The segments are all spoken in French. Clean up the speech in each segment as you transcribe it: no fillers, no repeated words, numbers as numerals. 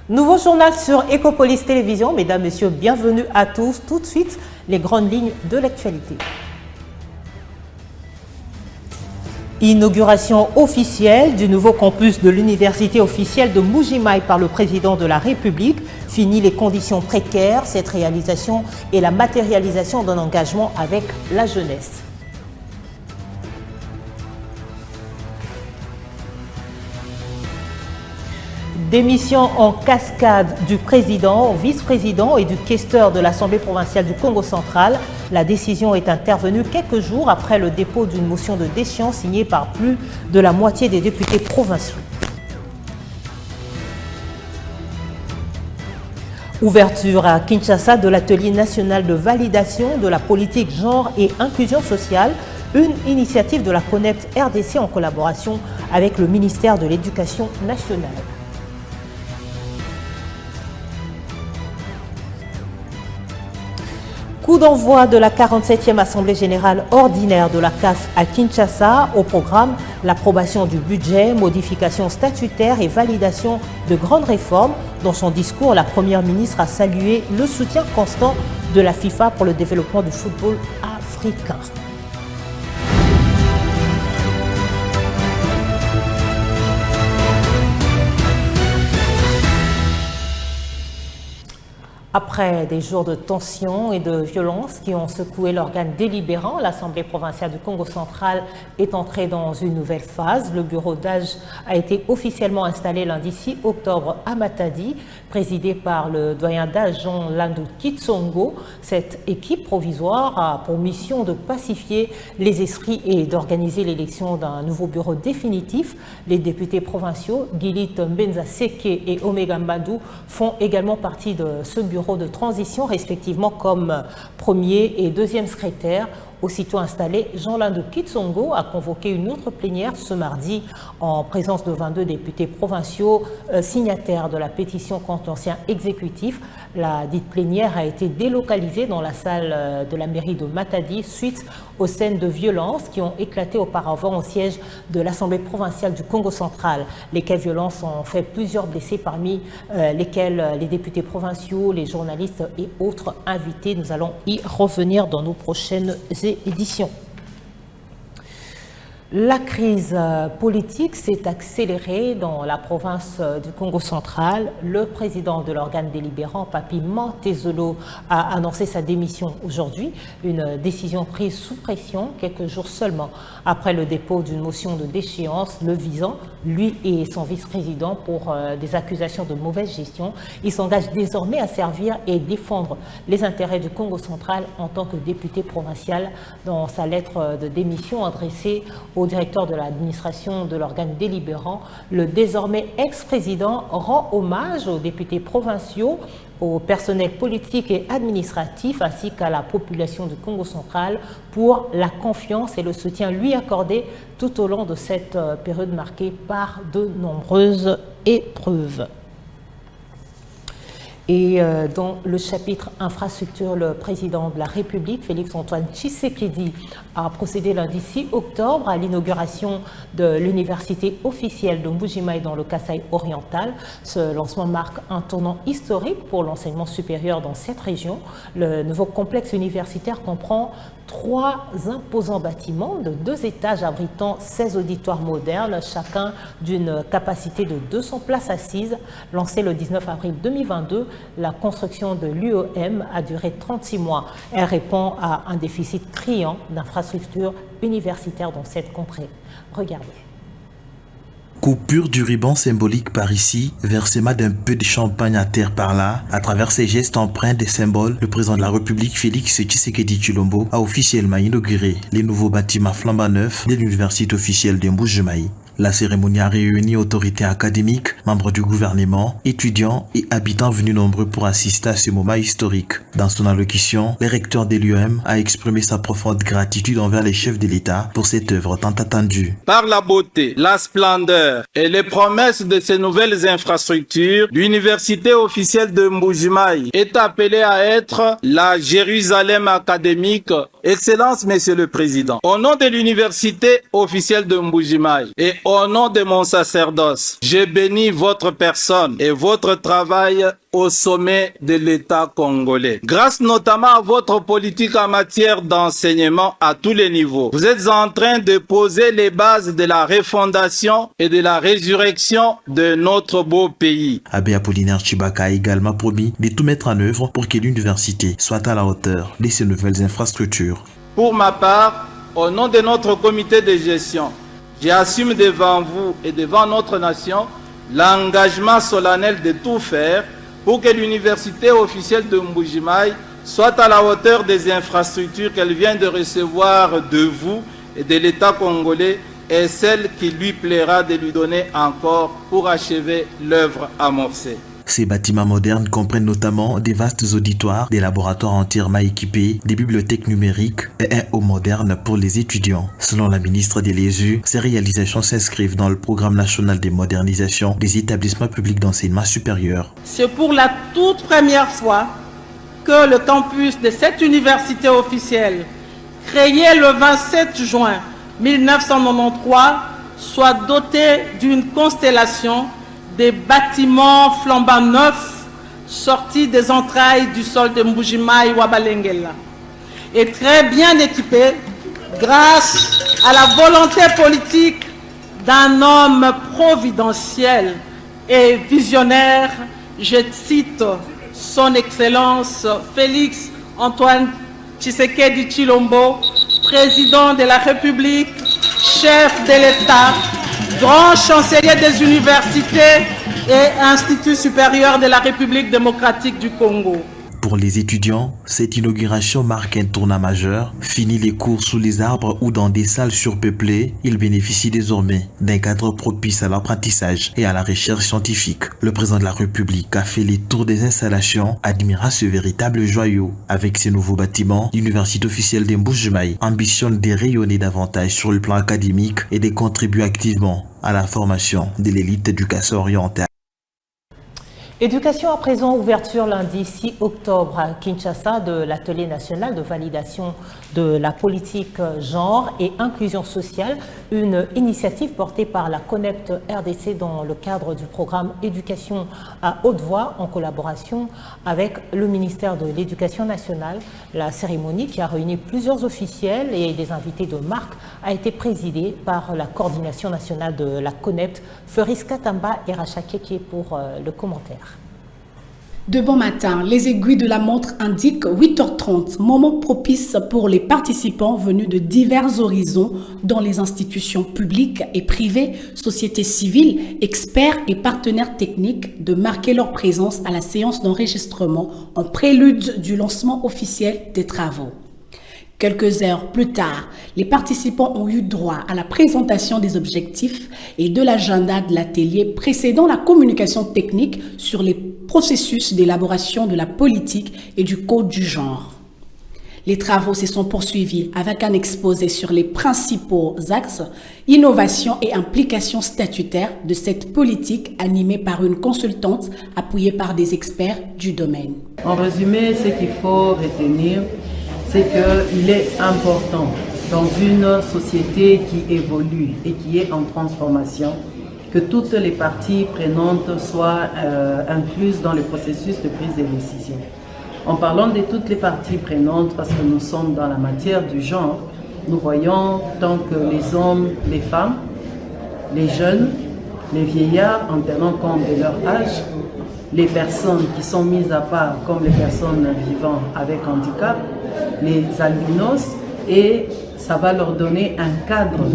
Nouveau journal sur Ecopolis Télévision. Mesdames, Messieurs, bienvenue à tous. Tout de suite, les grandes lignes de l'actualité. Inauguration officielle du nouveau campus de l'université officielle de Mbuji-Mayi par le président de la République. Fini les conditions précaires. Cette réalisation est la matérialisation d'un engagement avec la jeunesse. Démission en cascade du président, vice-président et du questeur de l'Assemblée provinciale du Congo central. La décision est intervenue quelques jours après le dépôt d'une motion de déchéance signée par plus de la moitié des députés provinciaux. Ouverture à Kinshasa de l'atelier national de validation de la politique genre et inclusion sociale, une initiative de la Connect RDC en collaboration avec le ministère de l'Éducation nationale. Coup d'envoi de la 47e Assemblée générale ordinaire de la CAF à Kinshasa. Au programme, l'approbation du budget, modification statutaire et validation de grandes réformes. Dans son discours, la Première ministre a salué le soutien constant de la FIFA pour le développement du football africain. Après des jours de tension et de violence qui ont secoué l'organe délibérant, l'Assemblée provinciale du Congo central est entrée dans une nouvelle phase. Le bureau d'âge a été officiellement installé lundi 6 octobre à Matadi, présidé par le doyen d'âge Jean Landu Kitsongo. Cette équipe provisoire a pour mission de pacifier les esprits et d'organiser l'élection d'un nouveau bureau définitif. Les députés provinciaux, Gilit Mbenza Seke et Omega Mbadou, font également partie de ce bureau de transition, respectivement comme premier et deuxième secrétaire. Aussitôt installé, Jean Landu Kitsongo a convoqué une autre plénière ce mardi en présence de 22 députés provinciaux signataires de la pétition contre l'ancien exécutif. La dite plénière a été délocalisée dans la salle de la mairie de Matadi suite aux scènes de violence qui ont éclaté auparavant au siège de l'Assemblée provinciale du Congo central. Lesquelles violences ont fait plusieurs blessés, parmi lesquels les députés provinciaux, les journalistes et autres invités. Nous allons y revenir dans nos prochaines éditions. La crise politique s'est accélérée dans la province du Congo central. Le président de l'organe délibérant, Papi Mantezolo, a annoncé sa démission aujourd'hui. Une décision prise sous pression quelques jours seulement après le dépôt d'une motion de déchéance le visant, lui et son vice-président, pour des accusations de mauvaise gestion. Il s'engage désormais à servir et défendre les intérêts du Congo central en tant que député provincial. Dans sa lettre de démission adressée au directeur de l'administration de l'organe délibérant, le désormais ex-président rend hommage aux députés provinciaux, au personnel politique et administratif ainsi qu'à la population du Congo central pour la confiance et le soutien lui accordé tout au long de cette période marquée par de nombreuses épreuves. Et dans le chapitre infrastructure, le président de la République, Félix-Antoine Tshisekedi, a procédé lundi 6 octobre à l'inauguration de l'université officielle de Mbuji-Mayi dans le Kasaï oriental. Ce lancement marque un tournant historique pour l'enseignement supérieur dans cette région. Le nouveau complexe universitaire comprend 3 imposants bâtiments de 2 étages abritant 16 auditoires modernes, chacun d'une capacité de 200 places assises. Lancée le 19 avril 2022, la construction de l'UEM a duré 36 mois. Elle répond à un déficit criant d'infrastructures universitaires dans cette contrée. Regardez. Coupure du ruban symbolique par ici, versement d'un peu de champagne à terre par là, à travers ces gestes empreints des symboles, le président de la République Félix Tshisekedi Tshilombo a officiellement inauguré les nouveaux bâtiments flambant neufs de l'université officielle de Mbuji-Mayi. La cérémonie a réuni autorités académiques, membres du gouvernement, étudiants et habitants venus nombreux pour assister à ce moment historique. Dans son allocution, le recteur de l'UEM a exprimé sa profonde gratitude envers les chefs de l'État pour cette œuvre tant attendue. Par la beauté, la splendeur et les promesses de ces nouvelles infrastructures, l'université officielle de Mbuji-Mayi est appelée à être la Jérusalem académique. Excellence, Monsieur le Président, au nom de l'université officielle de Mbuji-Mayi et au nom de mon sacerdoce, je bénis votre personne et votre travail au sommet de l'État congolais. Grâce notamment à votre politique en matière d'enseignement à tous les niveaux, vous êtes en train de poser les bases de la refondation et de la résurrection de notre beau pays. Abbé Apollinaire Chibaka a également promis de tout mettre en œuvre pour que l'université soit à la hauteur de ces nouvelles infrastructures. Pour ma part, au nom de notre comité de gestion, j'assume devant vous et devant notre nation l'engagement solennel de tout faire pour que l'université officielle de Mbuji-Mayi soit à la hauteur des infrastructures qu'elle vient de recevoir de vous et de l'État congolais et celle qui lui plaira de lui donner encore pour achever l'œuvre amorcée. Ces bâtiments modernes comprennent notamment des vastes auditoires, des laboratoires entièrement équipés, des bibliothèques numériques et un haut moderne pour les étudiants. Selon la ministre de l'ESU, ces réalisations s'inscrivent dans le programme national de modernisation des établissements publics d'enseignement supérieur. C'est pour la toute première fois que le campus de cette université officielle, créé le 27 juin 1993, soit doté d'une constellation des bâtiments flambant neufs sortis des entrailles du sol de Mbuji-Mayi Wabalengela et très bien équipés grâce à la volonté politique d'un homme providentiel et visionnaire, je cite son Excellence Félix Antoine Tshisekedi Tshilombo, président de la République, chef de l'État, grand chancelier des universités et Institut supérieur de la République démocratique du Congo. Pour les étudiants, cette inauguration marque un tournant majeur. Fini les cours sous les arbres ou dans des salles surpeuplées, ils bénéficient désormais d'un cadre propice à l'apprentissage et à la recherche scientifique. Le président de la République a fait les tours des installations, admira ce véritable joyau. Avec ces nouveaux bâtiments, l'université officielle de Mbuji-Mayi ambitionne de rayonner davantage sur le plan académique et de contribuer activement à la formation de l'élite éducation orientale. Éducation à présent, ouverture lundi 6 octobre à Kinshasa de l'atelier national de validation de la politique genre et inclusion sociale, une initiative portée par la Connect RDC dans le cadre du programme Éducation à haute voix en collaboration avec le ministère de l'Éducation nationale. La cérémonie, qui a réuni plusieurs officiels et des invités de marque, a été présidée par la coordination nationale de la Connect, Feris Katamba et Racha Keke pour le commentaire. De bon matin, les aiguilles de la montre indiquent 8h30, moment propice pour les participants venus de divers horizons dans les institutions publiques et privées, sociétés civiles, experts et partenaires techniques de marquer leur présence à la séance d'enregistrement en prélude du lancement officiel des travaux. Quelques heures plus tard, les participants ont eu droit à la présentation des objectifs et de l'agenda de l'atelier précédant la communication technique sur les processus d'élaboration de la politique et du code du genre. Les travaux se sont poursuivis avec un exposé sur les principaux axes, innovation et implication statutaire de cette politique animée par une consultante appuyée par des experts du domaine. En résumé, ce qu'il faut retenir, c'est qu'il est important dans une société qui évolue et qui est en transformation que toutes les parties prenantes soient incluses dans le processus de prise de décision. En parlant de toutes les parties prenantes, parce que nous sommes dans la matière du genre, nous voyons tant que les hommes, les femmes, les jeunes, les vieillards en tenant compte de leur âge, les personnes qui sont mises à part comme les personnes vivant avec handicap, les albinos, et ça va leur donner un cadre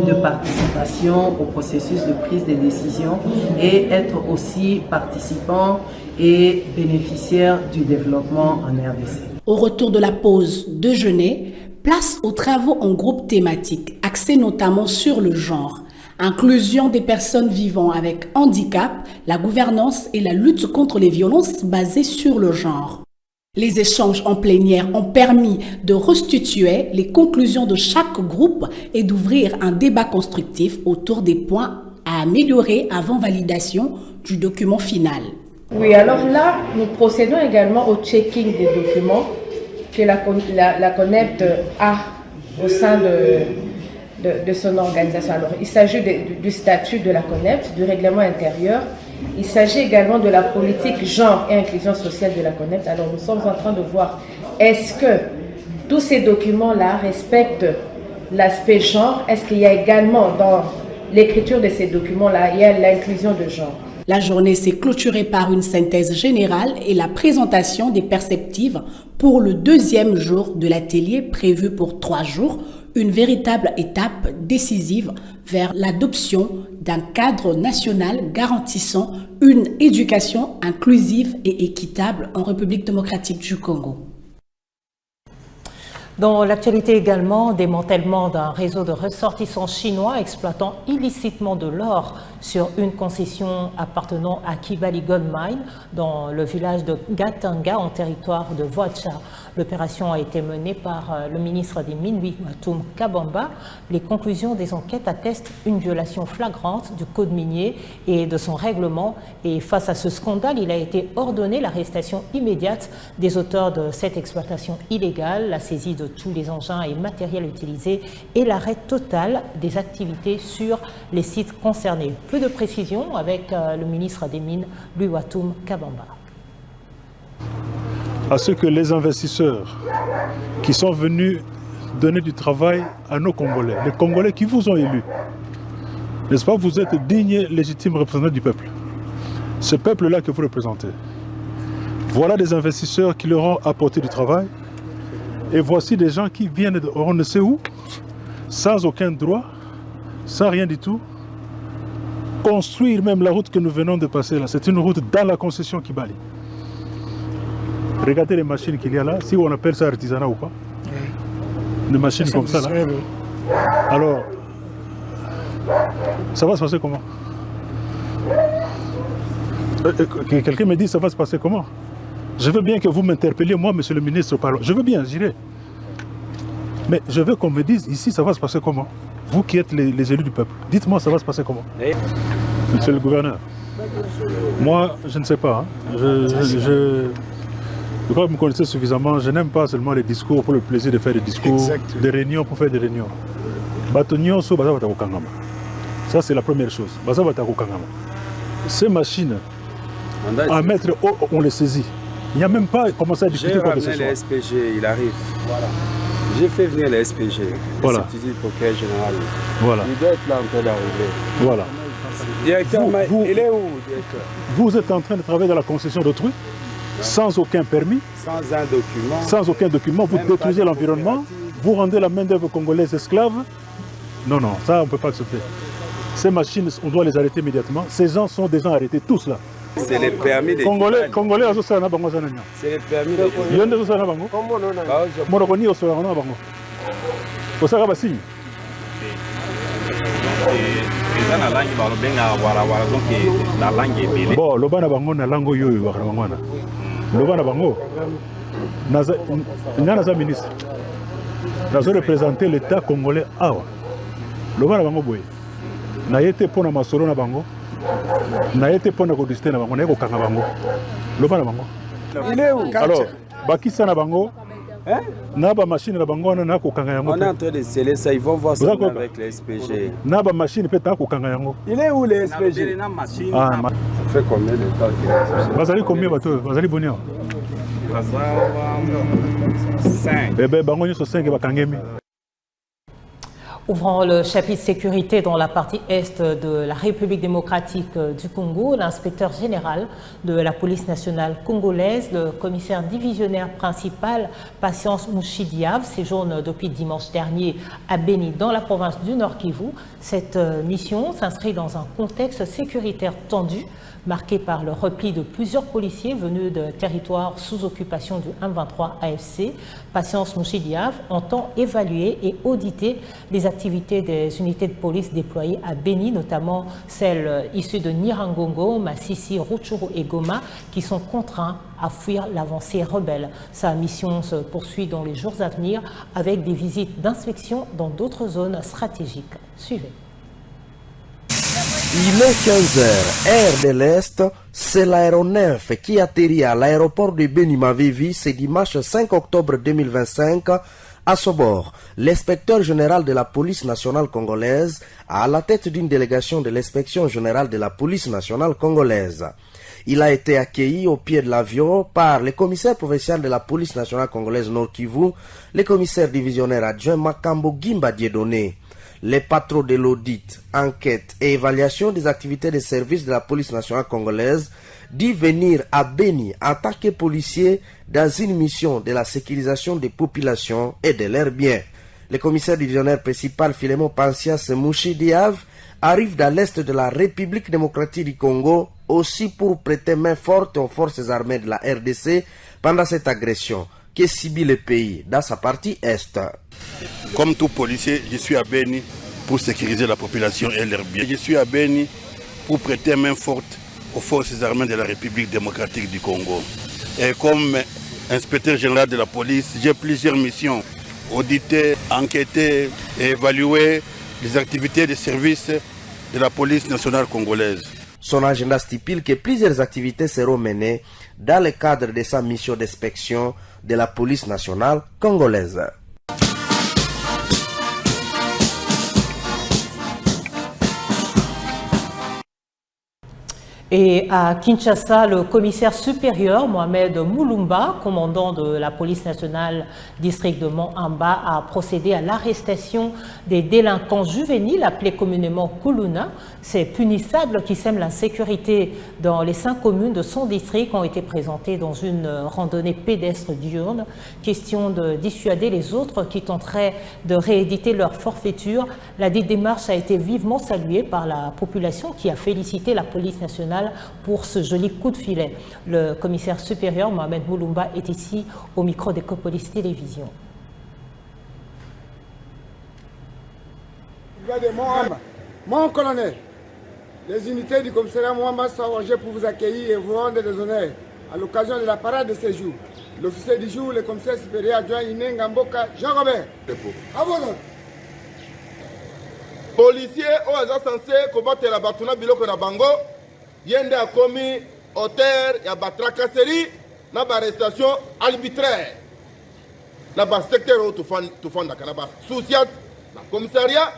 de participation au processus de prise de décision et être aussi participants et bénéficiaires du développement en RDC. Au retour de la pause déjeuner, place aux travaux en groupe thématique, axés notamment sur le genre, inclusion des personnes vivant avec handicap, la gouvernance et la lutte contre les violences basées sur le genre. Les échanges en plénière ont permis de restituer les conclusions de chaque groupe et d'ouvrir un débat constructif autour des points à améliorer avant validation du document final. Oui, alors là, nous procédons également au checking des documents que la Connect a au sein de de son organisation. Alors, il s'agit du statut de la CONEPS, du règlement intérieur. Il s'agit également de la politique genre et inclusion sociale de la CONEPS. Alors, nous sommes en train de voir, est-ce que tous ces documents-là respectent l'aspect genre? Est-ce qu'il y a également dans l'écriture de ces documents-là, il y a l'inclusion de genre? La journée s'est clôturée par une synthèse générale et la présentation des perspectives pour le deuxième jour de l'atelier prévu pour 3 jours, une véritable étape décisive vers l'adoption d'un cadre national garantissant une éducation inclusive et équitable en République démocratique du Congo. Dans l'actualité également, démantèlement d'un réseau de ressortissants chinois exploitant illicitement de l'or sur une concession appartenant à Kibali Gold Mine dans le village de Gatanga en territoire de Voacha. L'opération a été menée par le ministre des Mines, Louis Watoum Kabamba. Les conclusions des enquêtes attestent une violation flagrante du code minier et de son règlement. Et face à ce scandale, il a été ordonné l'arrestation immédiate des auteurs de cette exploitation illégale, la saisie de tous les engins et matériels utilisés et l'arrêt total des activités sur les sites concernés. Plus de précisions avec le ministre des Mines, Louis Watoum Kabamba. À ce que les investisseurs qui sont venus donner du travail à nos Congolais, les Congolais qui vous ont élus, n'est-ce pas, vous êtes dignes, légitimes représentants du peuple. Ce peuple-là que vous représentez. Voilà des investisseurs qui leur ont apporté du travail. Et voici des gens qui viennent de on ne sait où, sans aucun droit, sans rien du tout, construire même la route que nous venons de passer là. C'est une route dans la concession Kibali. Regardez les machines qu'il y a là, si on appelle ça artisanat ou pas. Des machines comme ça là. Alors, ça va se passer comment? Quelqu'un me dit ça va se passer comment? Je veux bien que vous m'interpelliez, moi, monsieur le ministre, je veux bien, j'irai. Mais je veux qu'on me dise ici, ça va se passer comment? Vous qui êtes les élus du peuple, dites-moi, ça va se passer comment? Monsieur le gouverneur, moi, je ne sais pas. Hein. Je crois que vous me connaissez suffisamment. Je n'aime pas seulement les discours pour le plaisir de faire des discours, des réunions pour faire des réunions. Ça, c'est la première chose. Ces machines, à mettre, on les saisit. Il n'y a même pas commencé à discuter quoi que ce soit. J'ai ramené les SPG, il arrive. Voilà. J'ai fait venir les SPG, voilà. Le substitut procureur général. Voilà. Il doit être là en train d'arriver. Voilà. Directeur, il est où, directeur? Vous êtes en train de travailler dans la concession d'autrui, sans aucun permis, sans un document. Sans aucun document, vous détruisez l'environnement, vous rendez la main-d'œuvre congolaise esclave. Non, non, ça on ne peut pas accepter. Ces machines, on doit les arrêter immédiatement. Ces gens sont des gens arrêtés, tous là. C'est les permis des Congolais, c'est les permis des bon, loba na bango na lango yoyo bakana bangwana. Loba na bango. Naza ministre. Nazo représenter l'État congolais awa. Loba na bango boye. Na yete pona masolo na bango. Na yete pona ko disté na bango na ko kanga bango. Loba na bango. Il est où? Alors, bakisa na bango. Hein? Naba machine na bango na ko kanga yango. On est en train de sceller ça, ils vont voir ça avec les SPG. Naba machine peut ta ko kanga yango. Il est où les SPG? Ah, ça fait combien de temps qu'il est? Bazali combien bateau? Bazali bonheur. 5. Bébé bango nyoso 5 bakangemi. Ouvrant le chapitre sécurité dans la partie est de la République démocratique du Congo, l'inspecteur général de la police nationale congolaise, le commissaire divisionnaire principal Patience Mouchidiav, séjourne depuis dimanche dernier à Beni dans la province du Nord Kivu. Cette mission s'inscrit dans un contexte sécuritaire tendu, marqué par le repli de plusieurs policiers venus de territoires sous occupation du M23 AFC. Patience Mouchidiav entend évaluer et auditer les activités des unités de police déployées à Beni, notamment celles issues de Nirangongo, Massissi, Rutshuru et Goma, qui sont contraints à fuir l'avancée rebelle. Sa mission se poursuit dans les jours à venir avec des visites d'inspection dans d'autres zones stratégiques. Suivez. Il est 15h, heure de l'Est, c'est l'aéronef qui atterrit à l'aéroport de Beni-Mavivi ce dimanche 5 octobre 2025 À ce bord, l'inspecteur général de la police nationale congolaise à la tête d'une délégation de l'inspection générale de la police nationale congolaise. Il a été accueilli au pied de l'avion par le commissaire provincial de la police nationale congolaise Nord Kivu, le commissaire divisionnaire adjoint Makambo Gimba Dieudonné. Les patrons de l'audit, enquête et évaluation des activités de service de la police nationale congolaise dit venir à Beni en tant que policier dans une mission de la sécurisation des populations et de leurs biens. Le commissaire divisionnaire principal Philémon Pansias Mouchi Diav arrive dans l'est de la République démocratique du Congo aussi pour prêter main forte aux forces armées de la RDC pendant cette agression qui subit le pays dans sa partie est. Comme tout policier, je suis à Beni pour sécuriser la population et leurs biens. Je suis à Beni pour prêter main forte aux forces armées de la République démocratique du Congo. Et comme inspecteur général de la police, j'ai plusieurs missions. Auditer, enquêter et évaluer les activités de service de la police nationale congolaise. Son agenda stipule que plusieurs activités seront menées dans le cadre de sa mission d'inspection de la police nationale congolaise. Et à Kinshasa, le commissaire supérieur Mohamed Moulumba, commandant de la police nationale district de Mont-Amba, a procédé à l'arrestation des délinquants juvéniles appelés communément Kuluna. Ces punissables qui sèment l'insécurité dans les 5 communes de son district ont été présentés dans une randonnée pédestre diurne. Question de dissuader les autres qui tenteraient de rééditer leur forfaiture. La dite démarche a été vivement saluée par la population qui a félicité la police nationale pour ce joli coup de filet. Le commissaire supérieur Mohamed Moulumba est ici au micro d'Ecopolis Télévision. Mon colonel, les unités du commissariat Mohamed sont chargées pour vous accueillir et vous rendre des honneurs à l'occasion de la parade de ce jour. L'officier du jour, le commissaire supérieur adjoint Inenga Mboka Jean-Robert. À vous autres. Policiers sont censés combattre la Batuna Biloko na Bango. Yende a commis auteur ya batracasserie na ba arrestation arbitraire na ba secteur où tout fond kanaba souciat na commissariat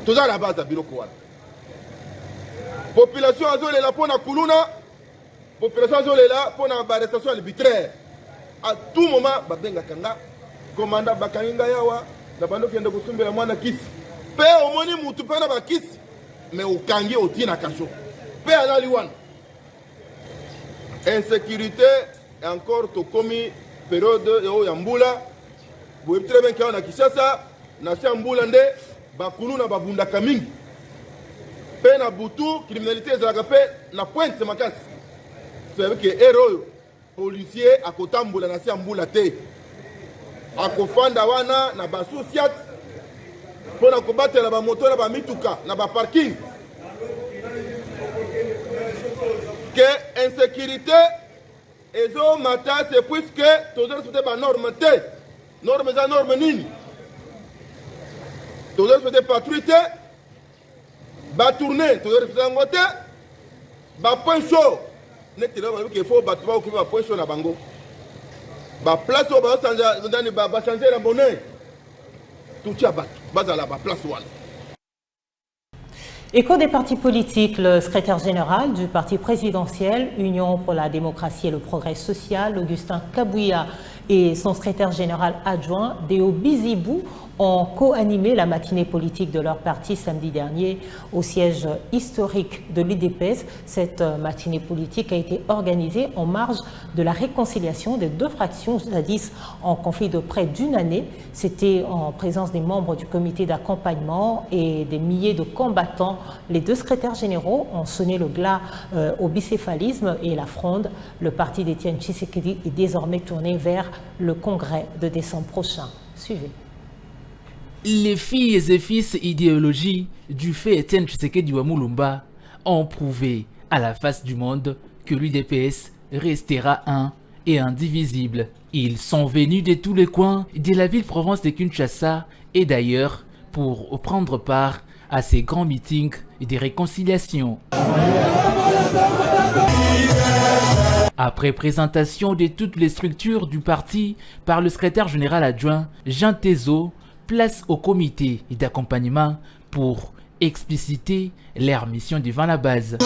tout ça la base à biloko wana population azole la pona kuluna population azole la pona ba arrestation arbitraire à tout moment ba benga kanga commandant bakanga yawa na bando kende kusumbela mwana kisi pe omoni mutu pe na ba kisi mais au Kangi au Tina Kacho. Paix à l'Aliwan. Insécurité et encore tout commis période de Yambula. Vous savez très bien qu'on a Kishasa, Nasi Ambulande, Bakunu na Babunda Kaming. Paix na Boutou, criminalité Zagapé, na pointe Makas. Vous savez que héros, policier, à Kotambula, Nasi Ambulate. À Kofanda Wana, na Basousiat. Pour combattre la moto na ba mituka na ba parking que insécurité ezo mata c'est puisque toujours respecter ba norme té normes za norme nini toujours respecter patrouille ba tourner toujours respecter ngote ba point chaud net là qu'il faut ba ba occuper ba point chaud na bango ba place au ba changer ba changer la monnaie. Écho des partis politiques, le secrétaire général du parti présidentiel Union pour la démocratie et le progrès social, Augustin Kabouya, et son secrétaire général adjoint, Déo Bizibou, ont co-animé la matinée politique de leur parti samedi dernier au siège historique de l'UDPS. Cette matinée politique a été organisée en marge de la réconciliation des 2 fractions jadis en conflit de près d'une année. C'était en présence des membres du comité d'accompagnement et des milliers de combattants. Les 2 secrétaires généraux ont sonné le glas au bicéphalisme et la fronde. Le parti d'Étienne Tshisekedi est désormais tourné vers le congrès de décembre prochain. Suivez. Les filles et fils idéologie du fait Étienne Tshisekedi Moulumba ont prouvé à la face du monde que l'UDPS restera un et indivisible. Ils sont venus de tous les coins de la ville-province de Kinshasa et d'ailleurs pour prendre part à ces grands meetings de réconciliation. Après présentation de toutes les structures du parti par le secrétaire général adjoint Jean Tezo, place au comité d'accompagnement pour expliciter leur mission devant la base.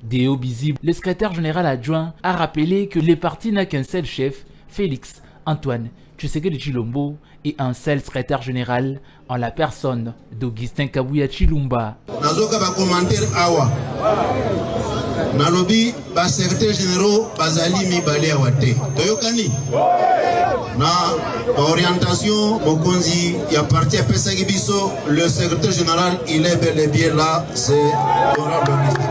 Déo Bizi, le secrétaire général adjoint, a rappelé que le parti n'a qu'un seul chef, Félix Antoine Tshisekedi Tshilombo, et un seul secrétaire général en la personne d'Augustin Kabuya Tshilomba. Nalobi ba secrétaire généraux bazali mibale awate toyokani na orientation mokonzi ya parti ya pesa kibiso, le secrétaire général il est bel et bien là, c'est l'honorable Augustin.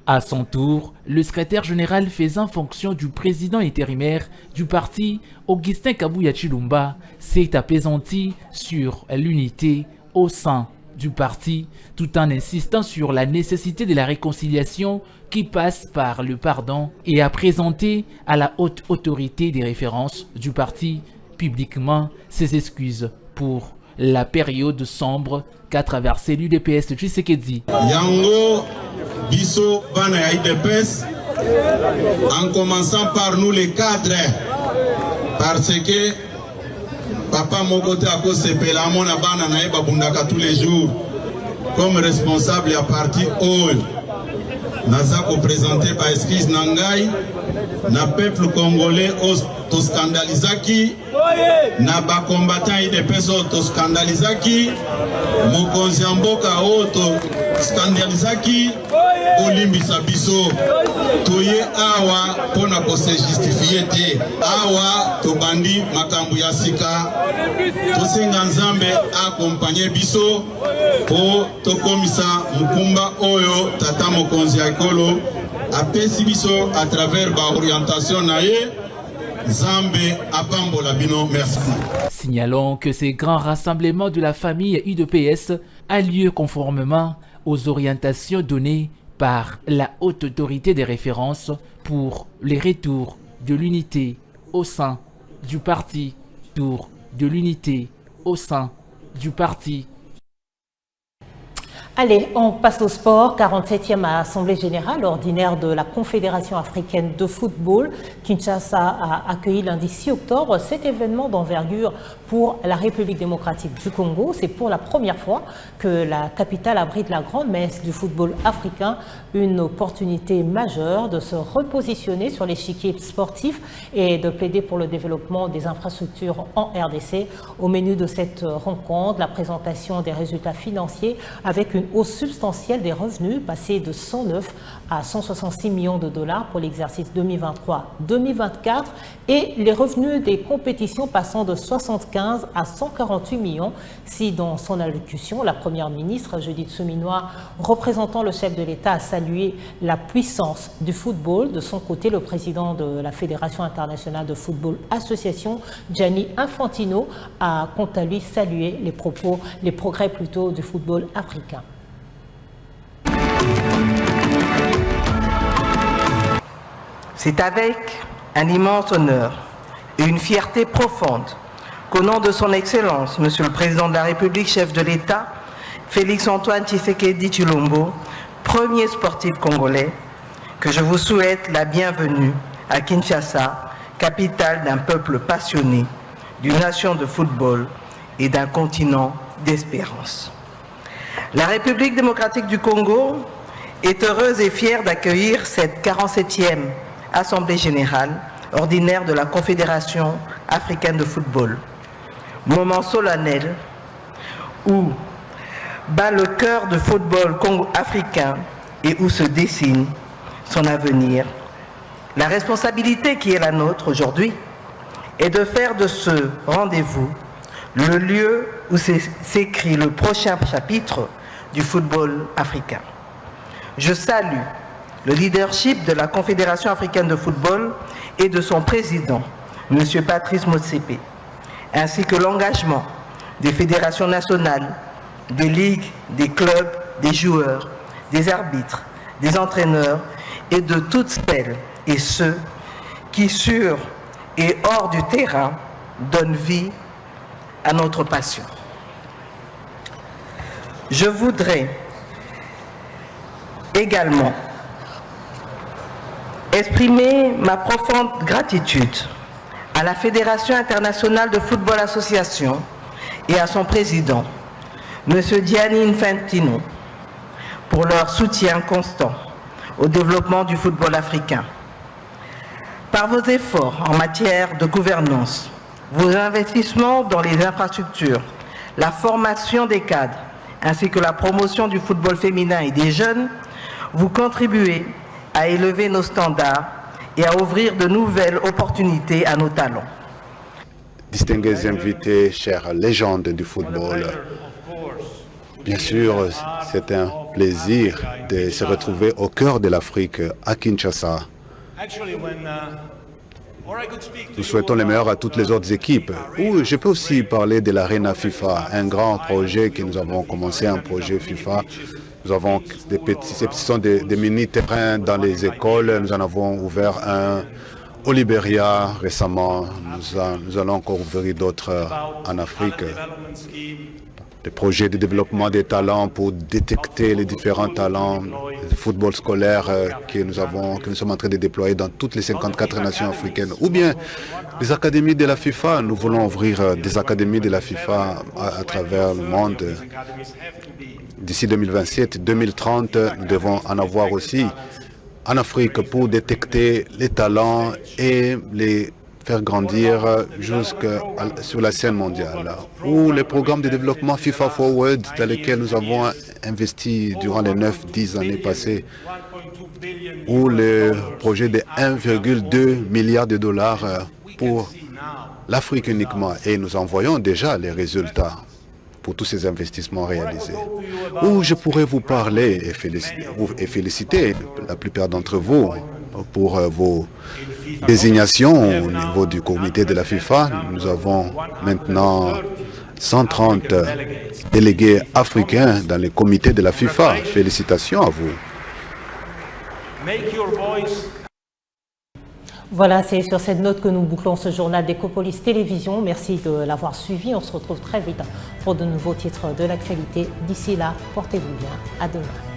À son tour, le secrétaire général faisant fonction du président intérimaire du parti, Augustin Kabuya Tshilomba, s'est apaisanti sur l'unité au sein du parti, tout en insistant sur la nécessité de la réconciliation qui passe par le pardon, et a présenté à la haute autorité des références du parti publiquement ses excuses pour la période sombre qu'a traversé l'UDPS de Tshisekedi. Yango biso bana ya UDPS, en commençant par nous les cadres, parce que Papa Mokote a kosepela mona bana na eba bundaka tous les jours comme responsable à parti OL. Naza ko présenter par excuse nangai na peuple congolais to scandalizaki na ba combattant de peso to scandalizaki mokonzi mboka to scandalizaki olimbisa biso toye awa pona ko se justifier te awa to bandi makambu ya sika to senga nzambe accompagner biso po to komisa mukumba oyo tata mokonzi ya ekolo apesi biso à travers ba orientation naye Zambé apambola bino. Merci. Signalons que ces grands rassemblements de la famille UDPS a lieu conformément aux orientations données par la haute autorité des références pour les retours de l'unité au sein du parti, tour de l'unité au sein du parti. Allez, on passe au sport. 47e Assemblée générale ordinaire de la Confédération africaine de football. Kinshasa a accueilli lundi 6 octobre cet événement d'envergure pour la République démocratique du Congo. C'est pour la première fois que la capitale abrite la grande messe du football africain, une opportunité majeure de se repositionner sur l'échiquier sportif et de plaider pour le développement des infrastructures en RDC. Au menu de cette rencontre, la présentation des résultats financiers avec une hausse substantielle des revenus passés de 109 à 166 millions de dollars pour l'exercice 2023-2024 et les revenus des compétitions passant de 75 à 148 millions. Si dans son allocution, la première ministre Judith Suminwa, représentant le chef de l'État, a salué la puissance du football, de son côté, le président de la Fédération internationale de football association, Gianni Infantino, a quant à lui salué les progrès du football africain. C'est avec un immense honneur et une fierté profonde qu'au nom de son Excellence, Monsieur le Président de la République, chef de l'État, Félix Antoine Tshisekedi Tshilombo, premier sportif congolais, que je vous souhaite la bienvenue à Kinshasa, capitale d'un peuple passionné, d'une nation de football et d'un continent d'espérance. La République démocratique du Congo est heureuse et fière d'accueillir cette 47e Assemblée générale ordinaire de la Confédération africaine de football. Moment solennel où bat le cœur du football africain et où se dessine son avenir. La responsabilité qui est la nôtre aujourd'hui est de faire de ce rendez-vous le lieu où s'écrit le prochain chapitre du football africain. Je salue le leadership de la Confédération africaine de football et de son président, M. Patrice Motsepe, ainsi que l'engagement des fédérations nationales, des ligues, des clubs, des joueurs, des arbitres, des entraîneurs et de toutes celles et ceux qui, sur et hors du terrain, donnent vie à notre passion. Je voudrais également exprimer ma profonde gratitude à la Fédération internationale de football association et à son président, M. Gianni Infantino, pour leur soutien constant au développement du football africain. Par vos efforts en matière de gouvernance, vos investissements dans les infrastructures, la formation des cadres, ainsi que la promotion du football féminin et des jeunes, vous contribuez à élever nos standards et à ouvrir de nouvelles opportunités à nos talents. Distingués invités, chères légendes du football, bien sûr, c'est un plaisir de se retrouver au cœur de l'Afrique, à Kinshasa. Nous souhaitons le meilleur à toutes les autres équipes. Ou je peux aussi parler de l'Arena FIFA, un grand projet que nous avons commencé, un projet FIFA. Nous avons des petits, ce sont des mini-terrains dans les écoles. Nous en avons ouvert un au Libéria récemment. Nous allons encore ouvrir d'autres en Afrique. Des projets de développement des talents pour détecter les différents talents de football scolaire que nous sommes en train de déployer dans toutes les 54 nations africaines. Ou bien les académies de la FIFA. Nous voulons ouvrir des académies de la FIFA à travers le monde. D'ici 2027, 2030, nous devons en avoir aussi en Afrique pour détecter les talents et les faire grandir sur la scène mondiale. Ou les programmes de développement FIFA Forward dans lesquels nous avons investi durant les 9-10 années passées. Ou le projet de 1,2 milliard de dollars pour l'Afrique uniquement. Et nous en voyons déjà les résultats pour tous ces investissements réalisés. Ou je pourrais vous parler et féliciter la plupart d'entre vous pour vos désignations au niveau du comité de la FIFA. Nous avons maintenant 130 délégués africains dans le comité de la FIFA. Félicitations à vous. Voilà, c'est sur cette note que nous bouclons ce journal d'Ecopolis Télévision. Merci de l'avoir suivi. On se retrouve très vite pour de nouveaux titres de l'actualité. D'ici là, portez-vous bien. À demain.